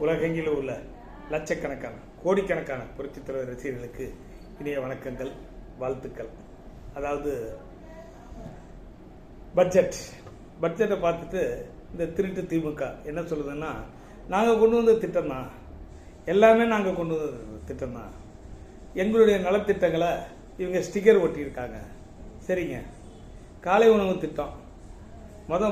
உலகெங்கிலும் உள்ள லட்சக்கணக்கான கோடிக்கணக்கான புரட்சித் தலைவர் ரசிகர்களுக்கு இனிய வணக்கங்கள், வாழ்த்துக்கள். அதாவது பட்ஜெட்டை பார்த்துட்டு இந்த திருட்டு திமுக என்ன சொல்லுதுன்னா, நாங்கள் கொண்டு வந்த திட்டம் தான், எல்லாமே நாங்கள் கொண்டு வந்த திட்டம் தான், எங்களுடைய நலத்திட்டங்களை இவங்க ஸ்டிக்கர் ஒட்டியிருக்காங்க. சரிங்க, காலை உணவு திட்டம்,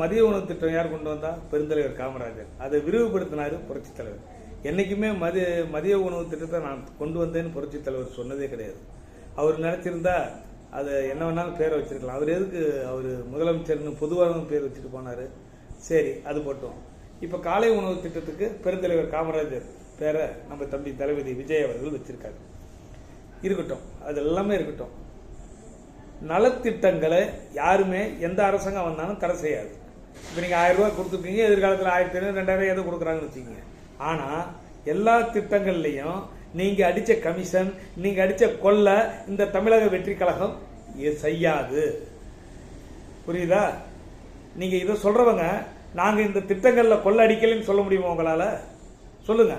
மதிய உணவு திட்டம் யார் கொண்டு வந்தா? பெருந்தலைவர் காமராஜர். அதை விரிவுபடுத்தினார் புரட்சித் தலைவர். என்றைக்குமே மதிய உணவு திட்டத்தை நான் கொண்டு வந்தேன்னு புரட்சித் தலைவர் சொன்னதே கிடையாது. அவர் நினைச்சிருந்தா அதை என்ன வேணாலும் பேரை வச்சிருக்கலாம். அவர் எதுக்கு அவர் முதலமைச்சர்னு பொதுவாக பேர் வச்சுட்டு போனார்? சரி, அது போட்டோம். இப்போ காலை உணவு திட்டத்துக்கு பெருந்தலைவர் காமராஜர் பேரை நம்ம தம்பி தளபதி விஜய் அவர்கள் வச்சிருக்காரு. இருக்கட்டும், அது எல்லாமே இருக்கட்டும். நலத்திட்டங்களை யாருமே எந்த அரசாங்கம் வந்தாலும் தடை செய்யாது. இப்போ நீங்கள் 1000 ரூபாய் கொடுத்துருக்கீங்க, எதிர்காலத்தில் 1500 2000 எதோ கொடுக்குறாங்கன்னு வச்சுக்கோங்க. ஆனால் எல்லா திட்டங்கள்லையும் நீங்கள் அடித்த கமிஷன், நீங்கள் அடித்த கொள்ளை இந்த தமிழக வெற்றி கழகம் செய்யாது. புரியுதா? நீங்கள் இதை சொல்கிறவங்க நாங்கள் இந்த திட்டங்களில் கொள்ளை அடிக்கலைன்னு சொல்ல முடியுமா உங்களால்? சொல்லுங்க.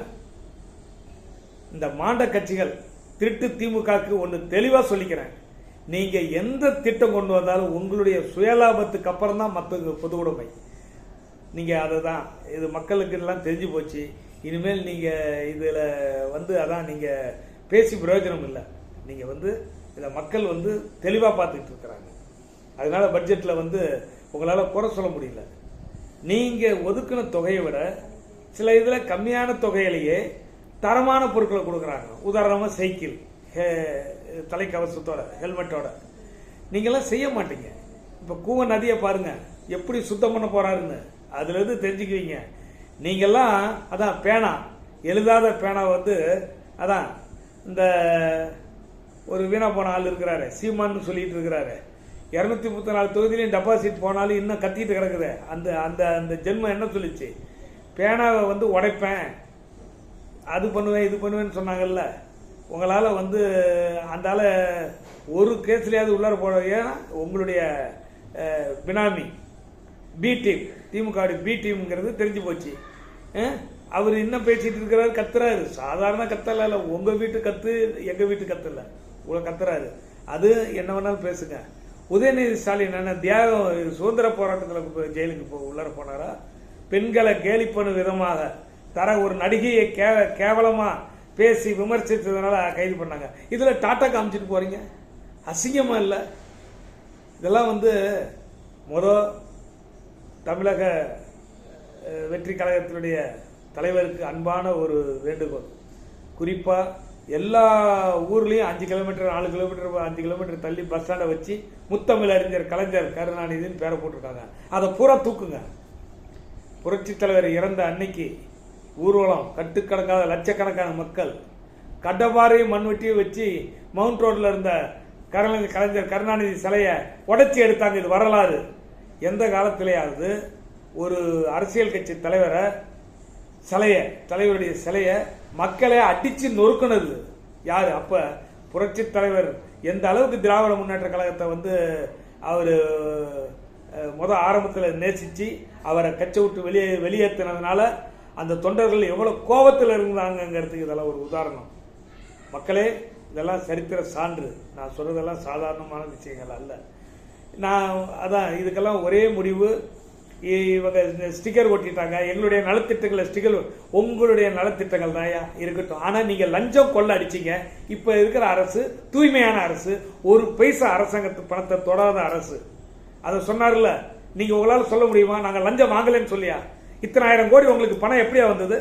இந்த மாண்ட கட்சிகள் திருட்டு திமுகவுக்கு ஒன்று தெளிவாக சொல்லிக்கிறேன், நீங்கள் எந்த திட்டம் கொண்டு வந்தாலும் உங்களுடைய சுயலாபத்துக்கு அப்புறம் தான் மற்ற பொது உடைமை. நீங்கள் அதை தான், இது மக்களுக்கு எல்லாம் தெரிஞ்சு போச்சு. இனிமேல் நீங்கள் இதில் அதான் நீங்கள் பேசி பிரயோஜனம் இல்லை. நீங்கள் இதை மக்கள் தெளிவாக பார்த்துக்கிட்டு இருக்கிறாங்க. அதனால் பட்ஜெட்டில் உங்களால் குறை சொல்ல முடியல. நீங்கள் ஒதுக்கின தொகையை விட சில இதில் கம்மியான தொகையிலேயே தரமான பொருட்களை கொடுக்குறாங்க. உதாரணமாக சைக்கிள், தலைக்கவசத்தோட, ஹெல்மெட்டோட. நீங்களாம் செய்ய மாட்டீங்க. இப்போ கூவ நதியை பாருங்க எப்படி சுத்தம் பண்ண போறாருன்னு, அதுல இருந்து தெரிஞ்சுக்குவீங்க. நீங்கெல்லாம் அதான் பேனா, எழுதாத பேனா அதான் இந்த ஒரு வீணா போன ஆள் இருக்கிறாரு, சீமான்னு சொல்லிட்டு இருக்கிறாரு. 234 தொகுதியிலையும் டெபாசிட் போனாலும் இன்னும் கத்திட்டு கிடக்குது. அந்த அந்த அந்த ஜென்மம் என்ன சொல்லிச்சு? பேனாவை உடைப்பேன், அது பண்ணுவேன், இது பண்ணுவேன்னு சொன்னாங்கல்ல. உங்களால் அந்தால ஒரு கேஸ்லையாவது உள்ளார போட, ஏன்னா உங்களுடைய பினாமி பி டீம், திமுக பி டீம்ங்கிறது தெரிஞ்சு போச்சு. அவர் இன்னும் பேசிட்டு இருக்கிறாரு, கத்துறாரு. சாதாரண கத்தல இல்லை, உங்கள் வீட்டு கத்து, எங்கள் வீட்டு கத்தல, உங்களை கத்துறாரு. அது என்ன வேணாலும் பேசுங்க. உதயநிதி ஸ்டாலின் என்ன தியாகம் சுதந்திர போராட்டத்தில் ஜெயிலுக்கு உள்ளார போனாரா? பெண்களை கேலி பண்ணும் விதமாக ஒரு நடிகையை கேவலமா பேசி விமர்சித்ததுனால கைது பண்ணாங்க. இதுல டாட்டா காமிச்சிட்டு போறீங்க, அசிங்கமா இல்லை? இதெல்லாம் தமிழக வெற்றி கழகத்தினுடைய தலைவருக்கு அன்பான ஒரு வேண்டுகோள். குறிப்பா எல்லா ஊர்லயும் 5 கிலோமீட்டர் 4 கிலோமீட்டர் 5 கிலோமீட்டர் தள்ளி பஸ் ஸ்டாண்டை வச்சு முத்தமிழ் அறிஞர் கலைஞர் கருணாநிதினு பேரை போட்டிருக்காங்க. அதை பூரா தூக்குங்க. புரட்சி தலைவர் இறந்த அன்னைக்கு ஊர்வலம், கட்டுக்கணக்கான லட்சக்கணக்கான மக்கள் கடப்பாறையும் மண்வெட்டியும் வச்சு மவுண்ட் ரோட்ல இருந்த கலைஞர் கருணாநிதி சிலையை உடைச்சி எடுத்தாங்க. இது வரலாறு. எந்த காலத்திலேயாவது ஒரு அரசியல் கட்சி தலைவருடைய சிலையை மக்களை அடிச்சு நொறுக்குனது யாரு? அப்ப புரட்சி தலைவர் எந்த அளவுக்கு திராவிட முன்னேற்ற கழகத்தை அவர் ஆரம்பத்தில் நேசிச்சு அவரை கட்சி விட்டு வெளியேற்றினதுனால அந்த தொண்டர்கள் எவ்வளவு கோபத்தில் இருந்தாங்கிறதுக்கு இதெல்லாம் ஒரு உதாரணம். மக்களே, இதெல்லாம் சரித்திர சான்று. நான் சொல்றதெல்லாம் சாதாரணமான விஷயங்கள் அல்ல. நான் அதான் இதுக்கெல்லாம் ஒரே முடிவு, இவங்க ஸ்டிக்கர் ஒட்டிட்டாங்க, எங்களுடைய நலத்திட்டங்களை ஸ்டிக்கர். உங்களுடைய நலத்திட்டங்கள் தான் இருக்கட்டும். ஆனா நீங்க லஞ்சம் கொள்ள அடிச்சீங்க. இப்ப இருக்கிற அரசு தூய்மையான அரசு, ஒரு பைசா அரசாங்கத்து பணத்தை தொடாத அரசு. அதை சொன்னார்ல, நீங்க உங்களால சொல்ல முடியுமா நாங்க லஞ்சம் வாங்கலன்னு சொல்லியா? இத்தனை 1000 கோடி உங்களுக்கு பணம் எப்படியா வந்தது?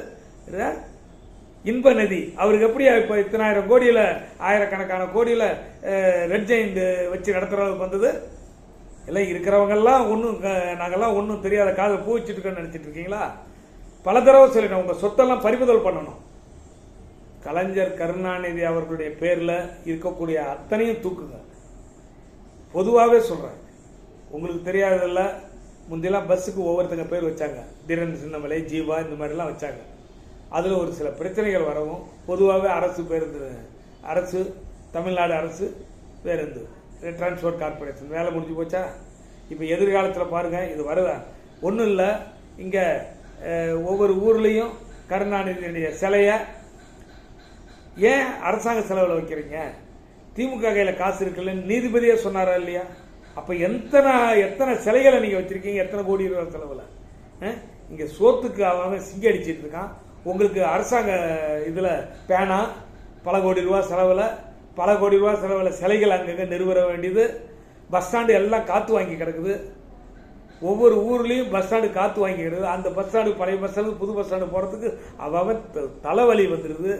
இன்ப நிதி அவருக்கு எப்படியா இப்ப இத்தனை 1000 கோடியில ஆயிரக்கணக்கான கோடியில ரெட் ஜெயிண்ட் வச்சு நடத்துற அளவுக்கு வந்தது? எல்லாம் இருக்கிறவங்க எல்லாம் நாங்கெல்லாம் ஒன்றும் தெரியாத காதை பூ வச்சுட்டு இருக்கோன்னு நினைச்சிட்டு இருக்கீங்களா? பல தடவை சொல்லிட்டோம், உங்க சொத்தெல்லாம் பறிமுதல் பண்ணணும். கலைஞர் கருணாநிதி அவர்களுடைய பேர்ல இருக்கக்கூடிய அத்தனையும் தூக்குங்க. பொதுவாகவே சொல்றேன், உங்களுக்கு தெரியாததில்ல. முந்தையெல்லாம் பஸ்ஸுக்கு ஒவ்வொருத்தங்க பேர் வச்சாங்க, திரன் சின்னமலை, ஜீவா, இந்த மாதிரிலாம் வச்சாங்க. அதில் ஒரு சில பிரச்சனைகள் வரவும் பொதுவாகவே அரசு பேருந்து, அரசு தமிழ்நாடு அரசு பேருந்து டிரான்ஸ்போர்ட் கார்பரேஷன் வேலை முடிஞ்சு போச்சா? இப்போ எதிர்காலத்தில் பாருங்க, இது வருதா? ஒன்றும் இல்லை. இங்கே ஒவ்வொரு ஊர்லேயும் கருணாநிதியுடைய சிலையை ஏன் அரசாங்க செலவில் வைக்கிறீங்க? திமுக கையில் காசு இருக்குல்லன்னு நீதிபதியே சொன்னாரா இல்லையா? அப்போ எத்தனை சிலைகளை நீங்கள் வச்சிருக்கீங்க? எத்தனை கோடி ரூபாய் செலவில்? இங்கே சோத்துக்கு அவன் சிங்கி அடிச்சிட்டு இருக்கான். உங்களுக்கு அரசாங்க இதில் பேனா பல கோடி ரூபா செலவில் சிலைகள் அங்கங்கே நிறுவ வேண்டியது. பஸ் ஸ்டாண்டு எல்லாம் காற்று வாங்கி கிடக்குது. ஒவ்வொரு ஊர்லேயும் பஸ் ஸ்டாண்டு காற்று வாங்கி கிடக்குது. அந்த பஸ் ஸ்டாண்டு பழைய பஸ் ஸ்டாண்டு புது பஸ் ஸ்டாண்டு போகிறதுக்கு அவன் தலைவலி வந்துடுது.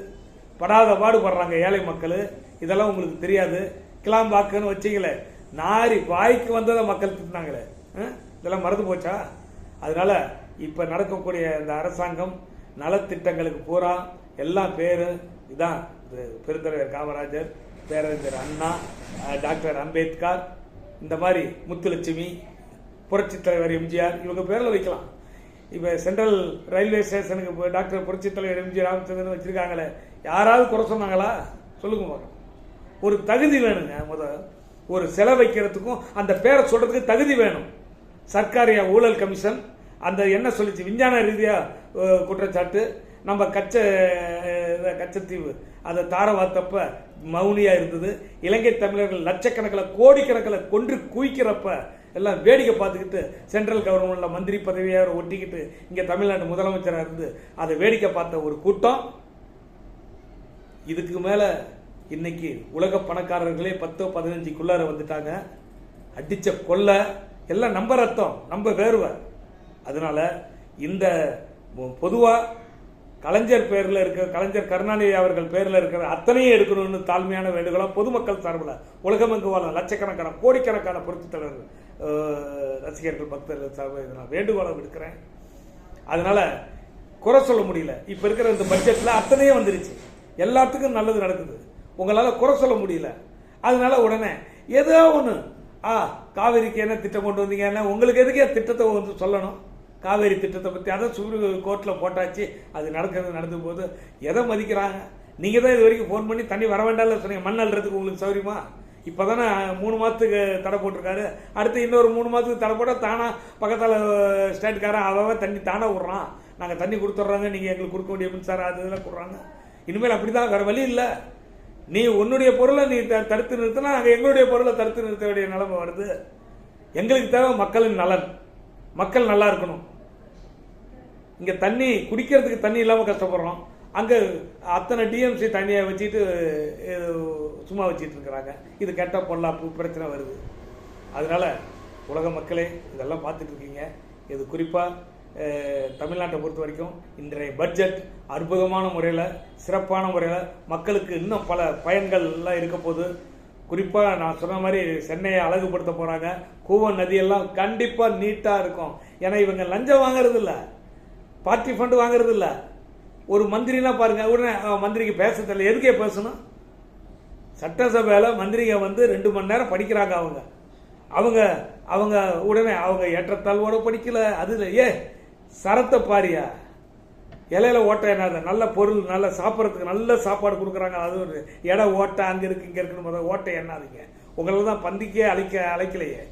படாத பாடுபடுறாங்க ஏழை மக்கள். இதெல்லாம் உங்களுக்கு தெரியாது. கிளாம்பாக்குன்னு வச்சிங்களே, நாரி வாய்க்கு வந்ததை மக்கள் திட்டினாங்களே, இதெல்லாம் மறந்து போச்சா? அதனால இப்போ நடக்கக்கூடிய இந்த அரசாங்கம் நலத்திட்டங்களுக்கு பூரா எல்லாம் பேரு இதான். பெருந்தலைவர் காமராஜர், பேரறிஞர் அண்ணா, டாக்டர் அம்பேத்கர், இந்த மாதிரி முத்துலட்சுமி, புரட்சித் தலைவர் எம்ஜிஆர், இவங்க பேரில் வைக்கலாம். இப்போ சென்ட்ரல் ரயில்வே ஸ்டேஷனுக்கு டாக்டர் புரட்சித் தலைவர் எம்ஜிஆர் ராமச்சந்திரன் வச்சிருக்காங்களே, யாராவது குறை சொன்னாங்களா? சொல்லுங்க பார்க்கலாம். ஒரு தகுதி வேணுங்க. ஒரு சிலை வைக்கிறதுக்கும் அந்த பேரை சொல்றதுக்கு தகுதி வேணும். சர்க்காரிய ஊழல் கமிஷன் அந்த என்ன சொல்லிச்சு? விஞ்ஞான ரீதியா குற்றச்சாட்டு. நம்ம கச்சத்தீவு அதை தாரவாத்தப்ப மௌனியா இருந்தது. இலங்கை தமிழர்கள் லட்சக்கணக்கில் கோடிக்கணக்கில் கொன்று குவிக்கிறப்ப எல்லாம் வேடிக்கை பார்த்துக்கிட்டு சென்ட்ரல் கவர்மெண்ட்ல மந்திரி பதவியாக ஒட்டிக்கிட்டு இங்க தமிழ்நாட்டு முதலமைச்சராக இருந்து அதை வேடிக்கை பார்த்த ஒரு கூட்டம். இதுக்கு மேல இன்னைக்கு உலக பணக்காரர்களே 10-15க்குள்ளார வந்துட்டாங்க. அடிச்ச கொள்ள எல்லாம் நம்ம ரத்தம், நம்ம வேர்வை. அதனால இந்த பொதுவா கலைஞர் பேர்ல இருக்க, கலைஞர் கருணாநிதி அவர்கள் பேர்ல இருக்கிற அத்தனையும் எடுக்கணும்னு தாழ்மையான வேண்டுகோளா பொதுமக்கள் சார்பில் உலகமெங்கு வாழ லட்சக்கணக்கான கோடிக்கணக்கான புரட்சித் தலைவர் ரசிகர்கள் பக்தர்கள் சார்பில் வேண்டுகோளை விடுக்கிறேன். அதனால குறை சொல்ல முடியல. இப்ப இருக்கிற இந்த பட்ஜெட்ல அத்தனையும் வந்துருச்சு. எல்லாத்துக்கும் நல்லது நடக்குது. உங்களால குறை சொல்ல முடியல. அதனால உடனே ஏதோ ஒன்று காவேரிக்கு என்ன திட்டம் கொண்டு வந்தீங்கன்னா உங்களுக்கு எதுக்கே திட்டத்தை வந்து சொல்லணும்? காவேரி திட்டத்தை பற்றி அதை சுப்ரீம் கோர்ட்டில் போட்டாச்சு. அது நடந்து போது எதை மதிக்கிறாங்க? நீங்கள் தான் இது வரைக்கும் ஃபோன் பண்ணி தண்ணி வர வேண்டாம்ல சொன்னீங்க. மண் அள்ளுறதுக்கு உங்களுக்கு சௌரியமா? இப்போ தானே 3 மாதத்துக்கு தடை போட்டிருக்காரு. அடுத்து இன்னொரு 3 மாதத்துக்கு தடை போட்டால் தானா பக்கத்தில் ஸ்டேட்டுக்காரன் அவன் தண்ணி தானே விட்றான். நாங்கள் தண்ணி கொடுத்துட்றாங்க, நீங்கள் எங்களுக்கு கொடுக்க வேண்டிய மின்சாரம் அது இதெல்லாம் கொடுறாங்க. இனிமேல் அப்படி தான், வேறு வழி இல்லை. நீ உன்னுடைய பொருளை நீ தடுத்து நிறுத்தினா நாங்கள் எங்களுடைய பொருளை தடுத்து நிறுத்த வேண்டிய நிலைமை வருது. எங்களுக்கு தேவை மக்களின் நலன். மக்கள் நல்லா இருக்கணும். இங்க தண்ணி குடிக்கிறதுக்கு தண்ணி இல்லாம கஷ்டப்படுறோம். அங்க அத்தனை டிஎம்சி தண்ணியை வச்சுட்டு சும்மா வச்சுட்டு இருக்கிறாங்க. இது கெட்ட பொல்லாப்பு பிரச்சனை வருது. அதனால உலக மக்களே இதெல்லாம் பார்த்துட்டு இருக்கீங்க. இது குறிப்பா தமிழ்நாட்டை பொறுத்த வரைக்கும் இன்றைய பட்ஜெட் அற்புதமான முறையில், சிறப்பான முறையில் மக்களுக்கு இன்னும் பல பயன்கள் எல்லாம் இருக்க போது. குறிப்பாக நான் சொன்ன மாதிரி சென்னையை அழகுபடுத்த போறாங்க. கூவம் நதியெல்லாம் கண்டிப்பா நீட்டா இருக்கும். ஏன்னா இவங்க லஞ்சம் வாங்கறது இல்லை, பார்ட்டி ஃபண்ட் வாங்குறது இல்லை. ஒரு மந்திரினா பாருங்க, உடனே மந்திரிக்கு பேச தெரியல. எதுக்கே பேசணும்? சட்டசபையில் மந்திரிங்க வந்து 2 மணி நேரம் படிக்கிறாங்க. அவங்க அவங்க உடனே அவங்க ஏற்றத்தாழ்வோட படிக்கல. அது சரத்தை பாரியா, இலையில ஓட்டை என்னது, நல்ல பொருள், நல்ல சாப்பிட்றதுக்கு நல்ல சாப்பாடு கொடுக்குறாங்க. அது ஒரு இடம் ஓட்டை அங்கே இருக்கு இங்கே இருக்குன்னு முதல்ல ஓட்டை என்னாதீங்க. உங்களை தான் பந்திக்கே அழைக்கலையே.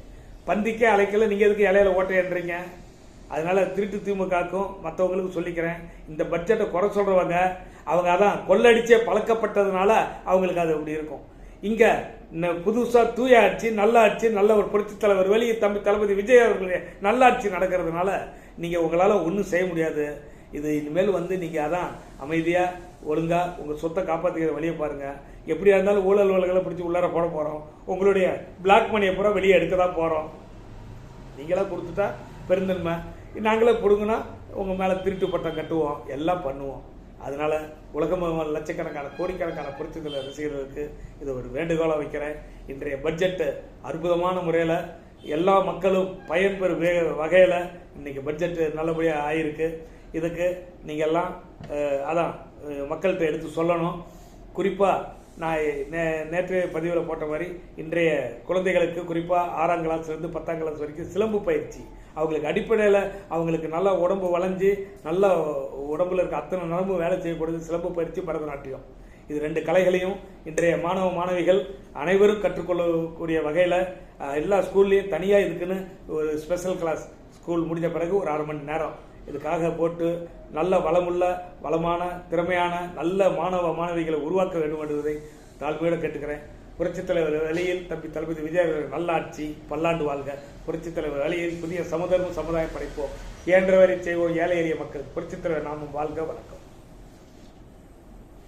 பந்திக்கே அழைக்கல, நீங்கள் எதுக்கு இலையில ஓட்டை என்றீங்க? அதனால திருட்டு திமுகக்கும் மற்றவங்களுக்கும் சொல்லிக்கிறேன், இந்த பட்ஜெட்டை குறை சொல்றவங்க அவங்க அதான் கொள்ளடிச்சே பழக்கப்பட்டதுனால அவங்களுக்கு அது அப்படி இருக்கும். இங்க புதுசா தூய ஆட்சி, நல்ல ஆட்சி, நல்ல ஒரு புரட்சி தலைவர் வெளியே தளபதி விஜய் அவர்களுடைய நல்லாட்சி நடக்கிறதுனால நீங்க உங்களால ஒன்றும் செய்ய முடியாது. இது இனிமேல் வந்து நீங்க அதான் அமைதியா ஒழுங்கா உங்க சொத்தை காப்பாற்றிக்கிற வழியை பாருங்க. எப்படியா இருந்தாலும் ஊழல் வழக்குகளை பிடிச்சி உள்ளார போட போறோம். உங்களுடைய பிளாக் மணியை பூரா வெளியே எடுக்க தான் போறோம். நீங்களா கொடுத்துட்டா பெருந்தன்மை, நாங்களே பிடுங்கினா உங்க மேல திருட்டு பட்டம் கட்டுவோம், எல்லாம் பண்ணுவோம். அதனால உலகம் லட்சக்கணக்கான கோடிக்கணக்கான புரட்சிகளை ரசிகர்களுக்கு இது ஒரு வேண்டுகோளை வைக்கிறேன். இன்றைய பட்ஜெட்டு அற்புதமான முறையில் எல்லா மக்களும் பயன்பெறும் வகையில் இன்னைக்கு பட்ஜெட்டு நல்லபடியாக ஆயிருக்கு. இதுக்கு நீங்கள் எல்லாம் அதான் மக்கள்கிட்ட எடுத்து சொல்லணும். குறிப்பாக நான் நேற்றைய பதிவில் போட்ட மாதிரி இன்றைய குழந்தைகளுக்கு குறிப்பாக 6ஆம் கிளாஸ்லேருந்து 10ஆம் கிளாஸ் வரைக்கும் சிலம்பு பயிற்சி, அவங்களுக்கு அடிப்படையில் அவங்களுக்கு நல்லா உடம்பு வளைஞ்சு நல்ல உடம்புல இருக்க அத்தனை நரம்பு வேலை செய்யக்கூடியது சிலம்பு பயிற்சி, பரதநாட்டியம். இது 2 கலைகளையும் இன்றைய மாணவ மாணவிகள் அனைவரும் கற்றுக்கொள்ளக்கூடிய வகையில் எல்லா ஸ்கூல்லையும் தனியாக இதுக்குன்னு ஒரு ஸ்பெஷல் கிளாஸ் ஸ்கூல் முடிஞ்ச பிறகு ஒரு 1/2 மணி நேரம் இதுக்காக போட்டு நல்ல வளமான திறமையான நல்ல மாணவிகளை உருவாக்க வேண்டும் என்பதை தாழ்மையோடு கேட்டுக்கிறேன். புரட்சித் தலைவர் வழியில் தளபதி விஜய் நல்ல ஆட்சி பல்லாண்டு வாழ்க. புரட்சித் தலைவர் வழியில் புதிய சமதர்ம சமுதாயம் படைப்போம். இயன்றவரை செய்வோம் ஏழை எளிய மக்கள். புரட்சித் தலைவர் நாமும் வாழ்க. வணக்கம்.